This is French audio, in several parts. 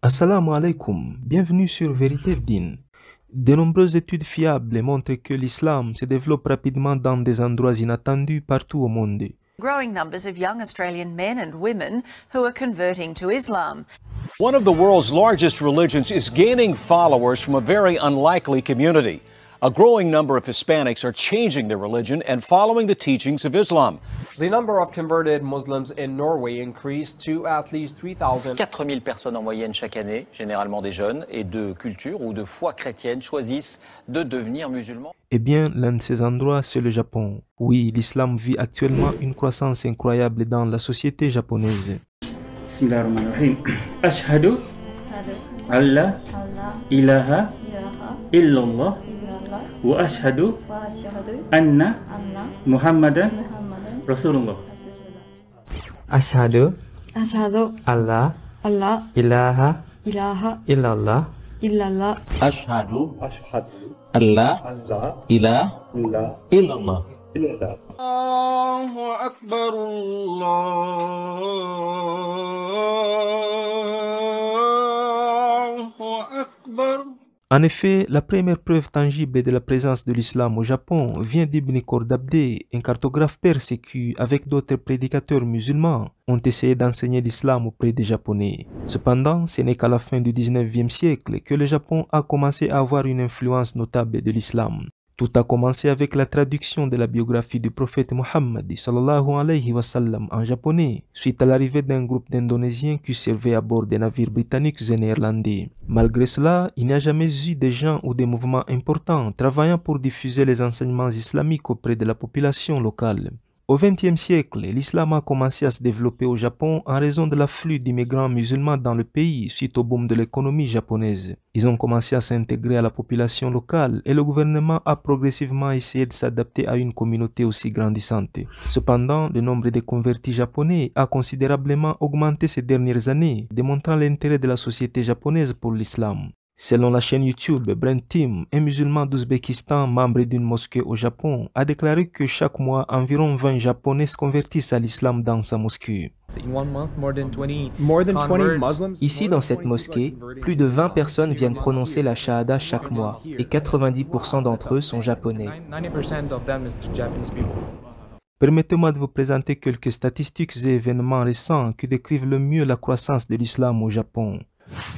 Assalamu alaikum, bienvenue sur Vérité Din. De nombreuses études fiables montrent que l'islam se développe rapidement dans des endroits inattendus partout au monde. Growing numbers of young Australian men and women who are converting to Islam. One of the world's largest religions is gaining followers from a very unlikely community. A growing number of Hispanics are changing their religion and following the teachings of Islam. The number of converted Muslims in Norway increased to at least 3,000. 4000 personnes en moyenne chaque année, généralement des jeunes et de culture ou de foi chrétienne, choisissent de devenir musulmans. Eh bien, l'un de ces endroits, c'est le Japon. Oui, l'islam vit actuellement une croissance incroyable dans la société japonaise. Bismillahirrahmanirrahim. Ashhadu alla ilaha illallah wa ashhadu anna Muhammadan Rasulullah. Ashhadu Allah ilaha ilaha illallah illallah Ashhadu Allah ilaha illallah. Allahu Akbar, Allahu Akbar. En effet, la première preuve tangible de la présence de l'islam au Japon vient d'Ibn Khordadbeh, un cartographe perse qui, avec d'autres prédicateurs musulmans, ont essayé d'enseigner l'islam auprès des Japonais. Cependant, ce n'est qu'à la fin du 19e siècle que le Japon a commencé à avoir une influence notable de l'islam. Tout a commencé avec la traduction de la biographie du prophète Muhammad sallallahu alayhi wa sallam en japonais, suite à l'arrivée d'un groupe d'Indonésiens qui servaient à bord des navires britanniques et néerlandais. Malgré cela, il n'y a jamais eu des gens ou des mouvements importants travaillant pour diffuser les enseignements islamiques auprès de la population locale. Au XXe siècle, l'islam a commencé à se développer au Japon en raison de l'afflux d'immigrants musulmans dans le pays suite au boom de l'économie japonaise. Ils ont commencé à s'intégrer à la population locale et le gouvernement a progressivement essayé de s'adapter à une communauté aussi grandissante. Cependant, le nombre de convertis japonais a considérablement augmenté ces dernières années, démontrant l'intérêt de la société japonaise pour l'islam. Selon la chaîne YouTube, Brent Tim, un musulman d'Ouzbékistan, membre d'une mosquée au Japon, a déclaré que chaque mois, environ 20 Japonais se convertissent à l'islam dans sa mosquée. Ici, dans cette mosquée, plus de 20 personnes viennent prononcer la shahada chaque mois et 90% d'entre eux sont japonais. Permettez-moi de vous présenter quelques statistiques et événements récents qui décrivent le mieux la croissance de l'islam au Japon.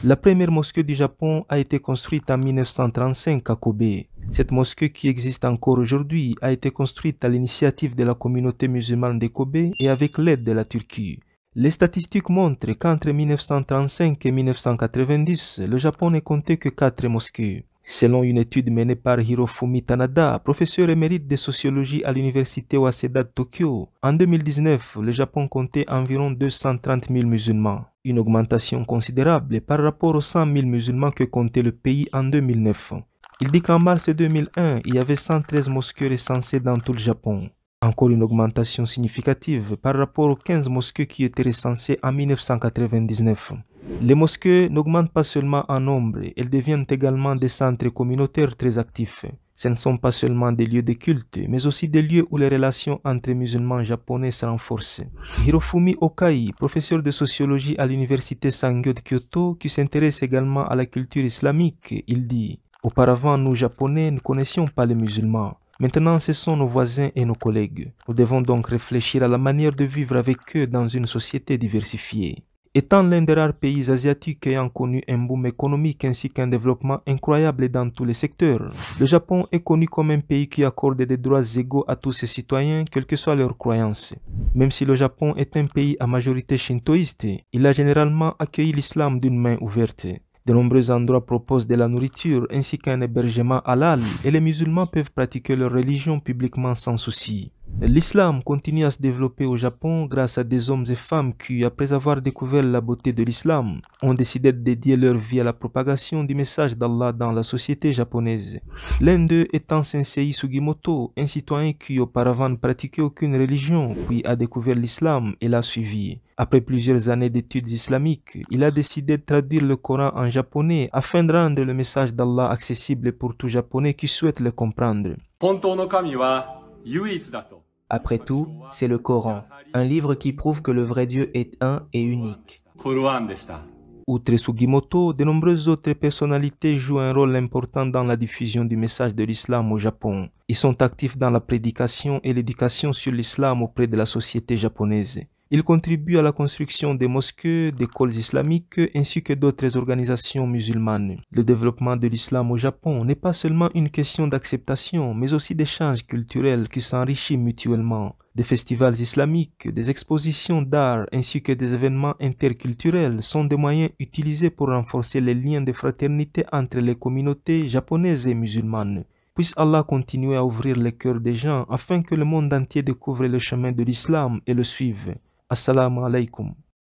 La première mosquée du Japon a été construite en 1935 à Kobe. Cette mosquée qui existe encore aujourd'hui a été construite à l'initiative de la communauté musulmane de Kobe et avec l'aide de la Turquie. Les statistiques montrent qu'entre 1935 et 1990, le Japon ne comptait que 4 mosquées. Selon une étude menée par Hirofumi Tanada, professeur émérite de sociologie à l'université Waseda de Tokyo, en 2019, le Japon comptait environ 230 000 musulmans, une augmentation considérable par rapport aux 100 000 musulmans que comptait le pays en 2009. Il dit qu'en mars 2001, il y avait 113 mosquées recensées dans tout le Japon. Encore une augmentation significative par rapport aux 15 mosquées qui étaient recensées en 1999. Les mosquées n'augmentent pas seulement en nombre, elles deviennent également des centres communautaires très actifs. Ce ne sont pas seulement des lieux de culte, mais aussi des lieux où les relations entre musulmans japonais se renforcent. Hirofumi Okai, professeur de sociologie à l'université Sangyo de Kyoto, qui s'intéresse également à la culture islamique, il dit « Auparavant, nous Japonais ne connaissions pas les musulmans. Maintenant, ce sont nos voisins et nos collègues. Nous devons donc réfléchir à la manière de vivre avec eux dans une société diversifiée. » Étant l'un des rares pays asiatiques ayant connu un boom économique ainsi qu'un développement incroyable dans tous les secteurs, le Japon est connu comme un pays qui accorde des droits égaux à tous ses citoyens, quelles que soient leurs croyances. Même si le Japon est un pays à majorité shintoïste, il a généralement accueilli l'islam d'une main ouverte. De nombreux endroits proposent de la nourriture ainsi qu'un hébergement halal et les musulmans peuvent pratiquer leur religion publiquement sans souci. L'islam continue à se développer au Japon grâce à des hommes et femmes qui, après avoir découvert la beauté de l'islam, ont décidé de dédier leur vie à la propagation du message d'Allah dans la société japonaise. L'un d'eux étant Sensei Sugimoto, un citoyen qui auparavant ne pratiquait aucune religion, puis a découvert l'islam et l'a suivi. Après plusieurs années d'études islamiques, il a décidé de traduire le Coran en japonais afin de rendre le message d'Allah accessible pour tout japonais qui souhaite le comprendre. Après tout, c'est le Coran, un livre qui prouve que le vrai Dieu est un et unique. Outre Sugimoto, de nombreuses autres personnalités jouent un rôle important dans la diffusion du message de l'islam au Japon. Ils sont actifs dans la prédication et l'éducation sur l'islam auprès de la société japonaise. Ils contribuent à la construction des mosquées, d'écoles islamiques ainsi que d'autres organisations musulmanes. Le développement de l'islam au Japon n'est pas seulement une question d'acceptation, mais aussi d'échanges culturels qui s'enrichissent mutuellement. Des festivals islamiques, des expositions d'art ainsi que des événements interculturels sont des moyens utilisés pour renforcer les liens de fraternité entre les communautés japonaises et musulmanes. Puisse Allah continuer à ouvrir les cœurs des gens afin que le monde entier découvre le chemin de l'islam et le suive. Assalamu alaikum.